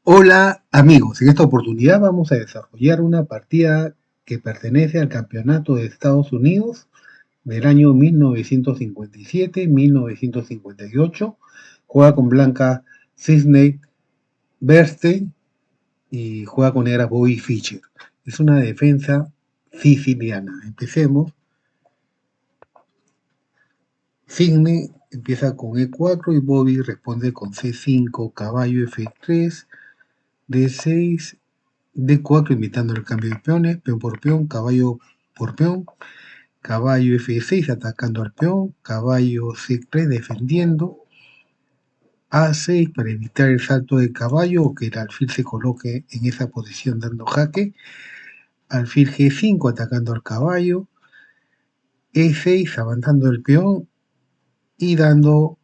Hola amigos, en esta oportunidad vamos a desarrollar una partida que pertenece al Campeonato de Estados Unidos del año 1957-1958. Juega con blanca Sidney Bernstein y juega con negra Bobby Fischer. Es una defensa siciliana. Empecemos. Sidney empieza con E4 y Bobby responde con C5, caballo F3, D6, D4 imitando el cambio de peones, peón por peón, caballo por peón, caballo F6 atacando al peón, caballo C3 defendiendo, A6 para evitar el salto del caballo o que el alfil se coloque en esa posición dando jaque, alfil G5 atacando al caballo, E6 avanzando el peón y dando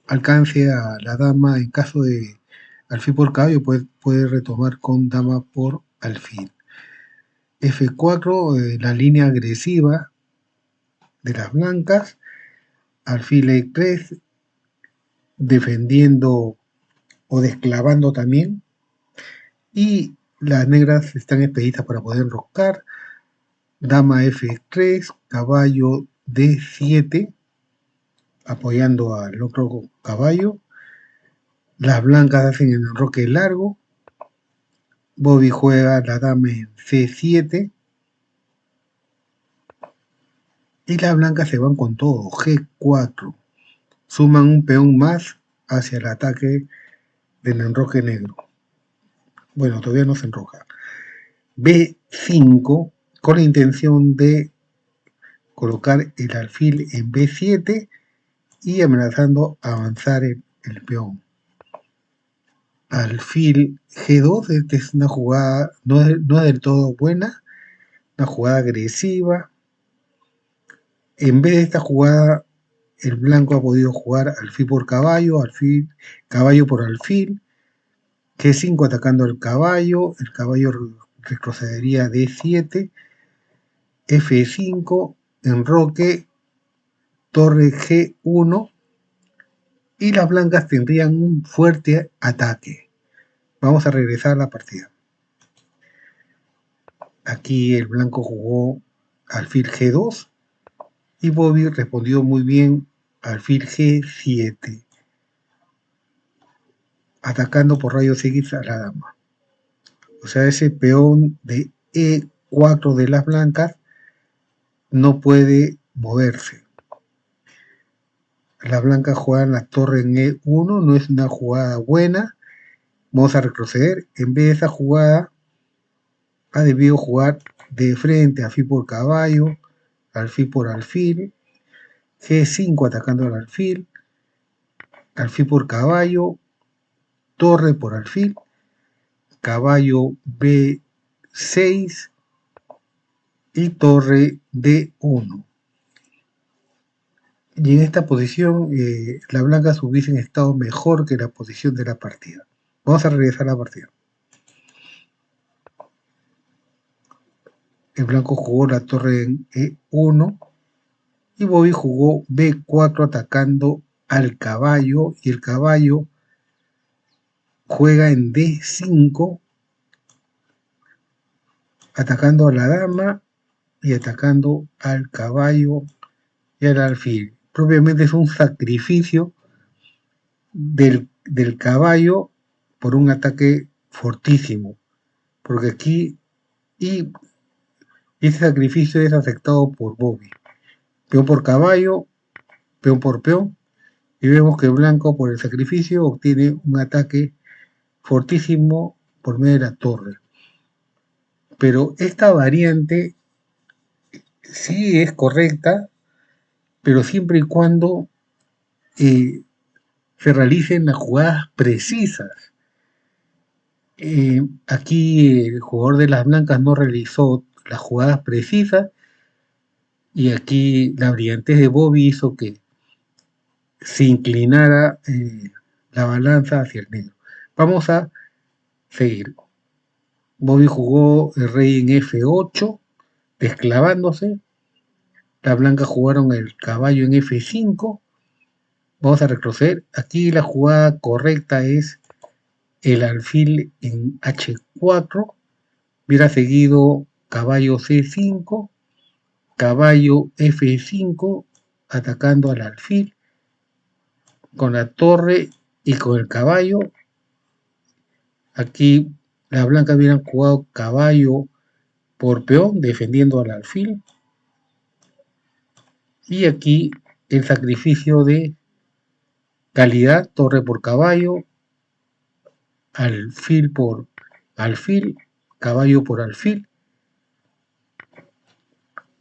alcance a la dama en caso de alfil por caballo puede retomar con dama por alfil. F4, la línea agresiva de las blancas, alfil E3, defendiendo o desclavando también, y las negras están expeditas para poder enroscar, dama F3, caballo D7, apoyando al otro caballo, las blancas hacen el enroque largo, Bobby juega la dama en C7, y las blancas se van con todo, G4, suman un peón más hacia el ataque del enroque negro. Bueno, todavía no se enroja. B5 con la intención de colocar el alfil en B7 y amenazando avanzar el peón. Alfil G2, esta es una jugada no es del todo buena, una jugada agresiva. En vez de esta jugada, el blanco ha podido jugar alfil por caballo, caballo por alfil, G5 atacando al caballo, el caballo retrocedería D7, F5, enroque, torre G1 y las blancas tendrían un fuerte ataque. Vamos a regresar a la partida. Aquí el blanco jugó alfil G2 y Bobby respondió muy bien alfil G7, atacando por rayos X a la dama. O sea, ese peón de E4 de las blancas no puede moverse. Las blancas juegan la torre en E1, no es una jugada buena. Vamos a retroceder. En vez de esa jugada, ha debido jugar de frente, alfil por caballo, alfil por alfil, G5 atacando al alfil por caballo, torre por alfil, caballo B6 y torre D1. Y en esta posición las blancas hubiesen estado mejor que la posición de la partida. Vamos a regresar a la partida. El blanco jugó la torre en E1 y Bobby jugó B4 atacando al caballo y el caballo juega en D5 atacando a la dama y atacando al caballo y al alfil. Propiamente es un sacrificio del caballo por un ataque fortísimo, porque aquí y ese sacrificio es aceptado por Bobby. Peón por caballo, peón por peón, y vemos que el blanco por el sacrificio obtiene un ataque fortísimo por medio de la torre. Pero esta variante sí es correcta, pero siempre y cuando se realicen las jugadas precisas. Aquí el jugador de las blancas no realizó las jugadas precisas y aquí la brillantez de Bobby hizo que se inclinara la balanza hacia el negro. Vamos a seguir. Bobby jugó el rey en F8, desclavándose. Las blancas jugaron el caballo en F5. Vamos a retroceder. Aquí la jugada correcta es el alfil en H4, hubiera seguido caballo C5, caballo F5, atacando al alfil con la torre y con el caballo. Aquí las blancas hubieran jugado caballo por peón, defendiendo al alfil. Y aquí el sacrificio de calidad, torre por caballo, alfil por alfil, caballo por alfil,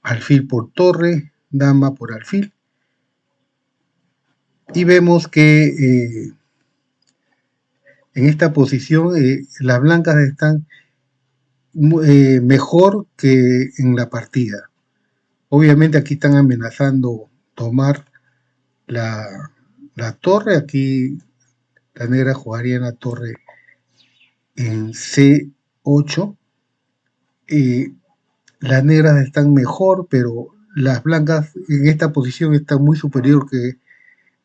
alfil por torre, dama por alfil. Y vemos que en esta posición las blancas están mejor que en la partida. Obviamente aquí están amenazando tomar la torre. Aquí la negra jugaría en la torre en C8. Las negras están mejor, pero las blancas en esta posición están muy superior que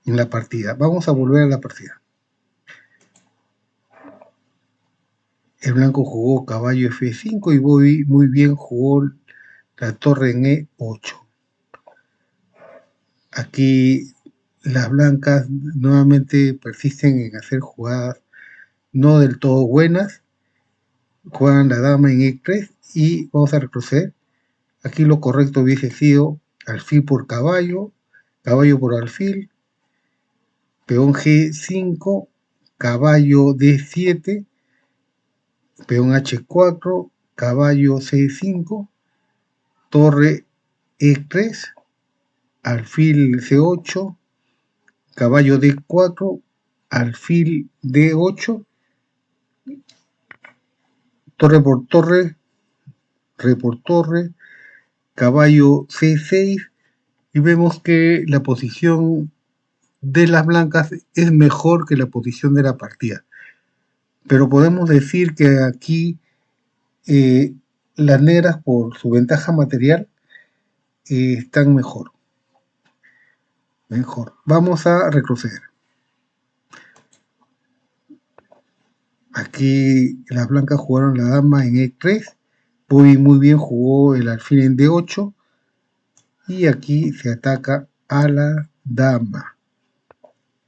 en la partida. Vamos a volver a la partida. El blanco jugó caballo F5 y Bobby muy bien jugó la torre en E8. Aquí las blancas nuevamente persisten en hacer jugadas no del todo buenas. Juegan la dama en E3 y vamos a retroceder. Aquí lo correcto hubiese sido alfil por caballo, caballo por alfil, peón G5, caballo D7, peón H4, caballo C5, torre E3, alfil C8, caballo D4, alfil D8, torre por torre, re por torre, caballo C6, y vemos que la posición de las blancas es mejor que la posición de la partida. Pero podemos decir que aquí las negras, por su ventaja material, están mejor. Vamos a retroceder. Aquí las blancas jugaron la dama en E3. Bobby muy bien jugó el alfil en D8. Y aquí se ataca a la dama.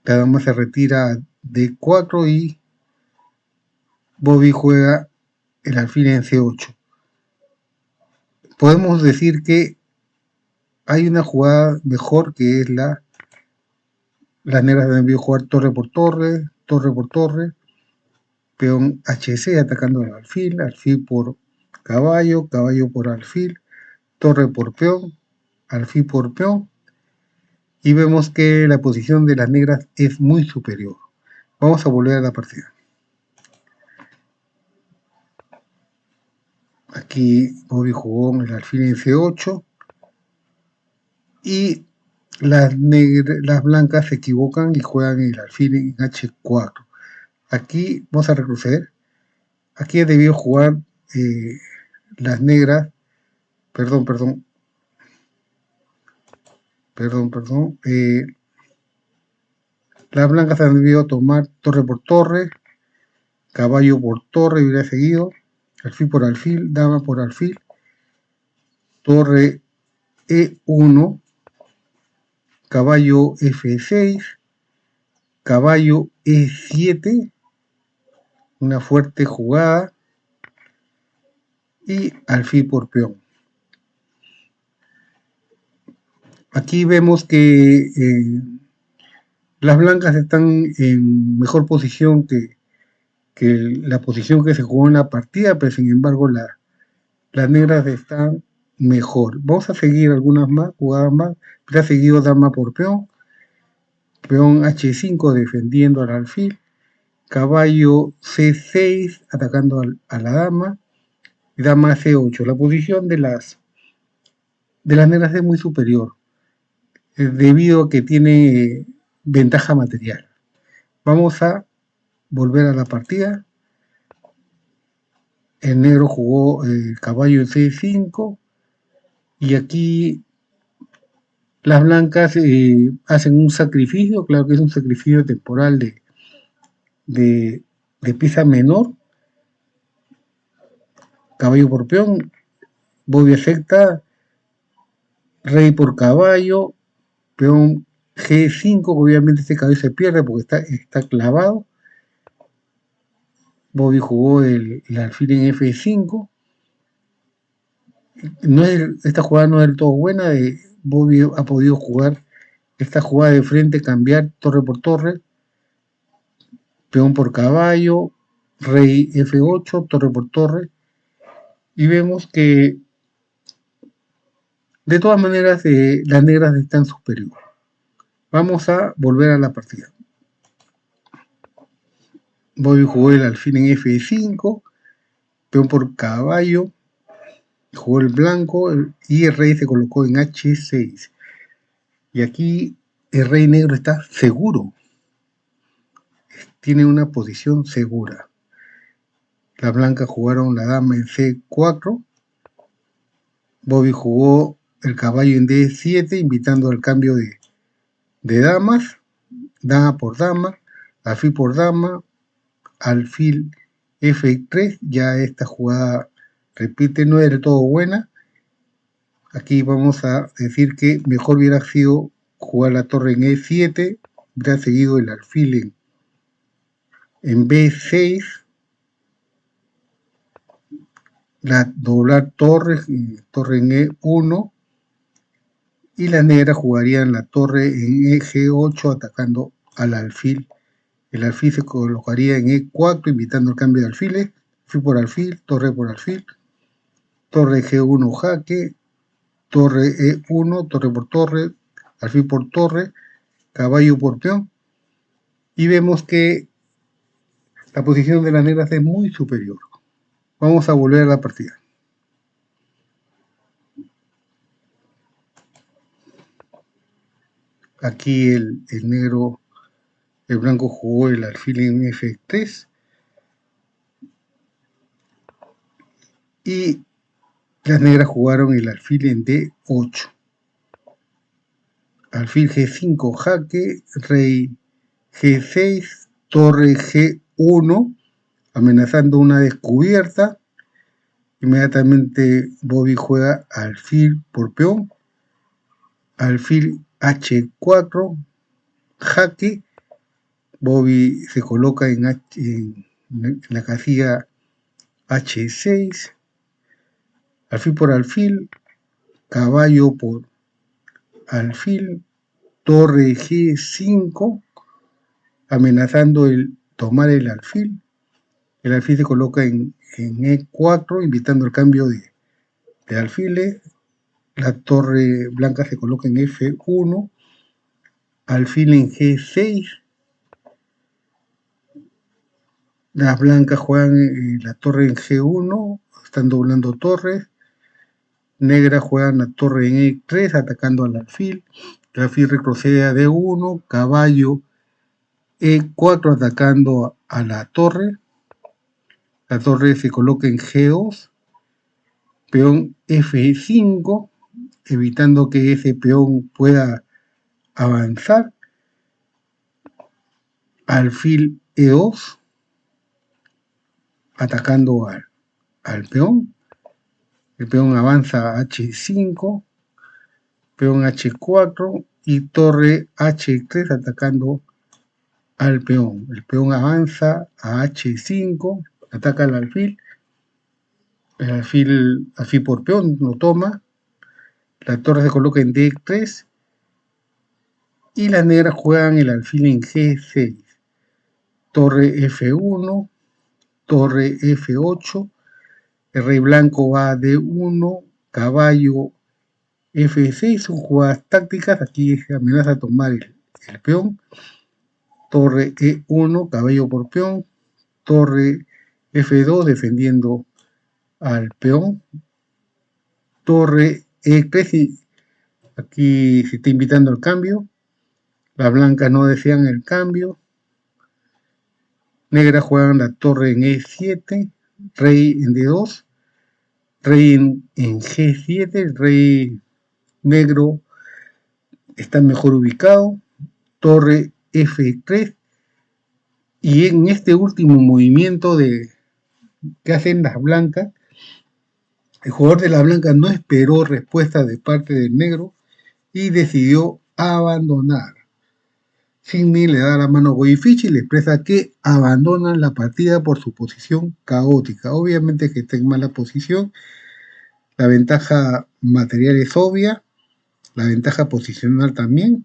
La dama se retira a D4 y Bobby juega el alfil en C8. Podemos decir que hay una jugada mejor, que es las negras deben jugar torre por torre, torre por torre, peón HC atacando al alfil, alfil por caballo, caballo por alfil, torre por peón, alfil por peón, y vemos que la posición de las negras es muy superior. Vamos a volver a la partida. Aquí Bobby jugó el alfil en C8 y las blancas se equivocan y juegan el alfil en H4. Aquí vamos a retroceder. Aquí he debido jugar las negras, perdón, las blancas han debido tomar torre por torre, caballo por torre, y hubiera seguido, alfil por alfil, dama por alfil, torre E1, caballo F6, caballo E7, una fuerte jugada, y alfil por peón. Aquí vemos que las blancas están en mejor posición que la posición que se jugó en la partida, pero sin embargo las negras están mejor. Vamos a seguir algunas más, jugadas más. Ya seguido dama por peón, peón H5 defendiendo al alfil, caballo C6 atacando a la dama, y dama C8. La posición de las negras es muy superior, debido a que tiene ventaja material. Vamos a volver a la partida. El negro jugó el caballo C5 y aquí las blancas hacen un sacrificio, claro que es un sacrificio temporal de de pieza menor, caballo por peón, bobby afecta, rey por caballo, peón G5, obviamente este caballo se pierde porque está clavado. Bobby jugó el alfil en F5. Esta jugada no es del todo buena. Bobby ha podido jugar esta jugada de frente, cambiar torre por torre, peón por caballo, rey F8, torre por torre. Y vemos que de todas maneras las negras están superior. Vamos a volver a la partida. Bobby jugó el alfil en F5, peón por caballo, jugó el blanco y el rey se colocó en H6. Y aquí el rey negro está seguro, tiene una posición segura. Las blancas jugaron la dama en C4, Bobby jugó el caballo en D7, invitando al cambio de damas, dama por dama, alfil por dama, alfil F3, ya esta jugada, repite, no es del todo buena. Aquí vamos a decir que mejor hubiera sido jugar la torre en E7, hubiera seguido el alfil en B6, doblar torre en E1, y las negras jugarían la torre en G8 atacando al alfil. El alfil se colocaría en E4 invitando el cambio de alfiles, alfil por alfil, torre por alfil, torre G1 jaque, torre E1, torre por torre, alfil por torre, caballo por peón, y vemos que la posición de las negras es muy superior. Vamos a volver a la partida. Aquí el blanco jugó el alfil en F3 y las negras jugaron el alfil en D8. Alfil G5 jaque, rey G6, torre G1, amenazando una descubierta. Inmediatamente Bobby juega alfil por peón, alfil H4, jaque. Bobby se coloca en la casilla H6, alfil por alfil, caballo por alfil, torre G5, amenazando el tomar el alfil. El alfil se coloca en E4, invitando el cambio de alfiles. La torre blanca se coloca en F1, alfil en G6. Las blancas juegan la torre en G1, están doblando torres. Negras juegan la torre en E3, atacando al alfil. El alfil retrocede a D1, caballo E4, atacando a la torre. La torre se coloca en G2, peón F5, evitando que ese peón pueda avanzar. Alfil E2, atacando al peón. El peón avanza a H5, peón H4 y torre H3 atacando al peón. El peón avanza a H5, ataca al alfil. El alfil así por peón lo toma. La torre se coloca en D3 y las negras juegan el alfil en G6. Torre F1, torre F8, el rey blanco va a D1, caballo F6, son jugadas tácticas, aquí se amenaza a tomar el peón, torre E1, caballo por peón, torre F2 defendiendo al peón, torre E3, y aquí se está invitando al cambio, las blancas no desean el cambio, negras juegan la torre en E7, rey en D2, rey en G7, el rey negro está mejor ubicado, torre F3, Y en este último movimiento que hacen las blancas, el jugador de la blanca no esperó respuesta de parte del negro y decidió abandonar. Sidney le da la mano a Goifichi y le expresa que abandonan la partida por su posición caótica. Obviamente que está en mala posición, la ventaja material es obvia, la ventaja posicional también.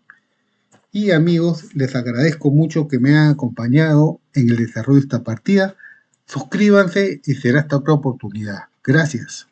Y amigos, les agradezco mucho que me hayan acompañado en el desarrollo de esta partida. Suscríbanse y será hasta otra oportunidad. Gracias.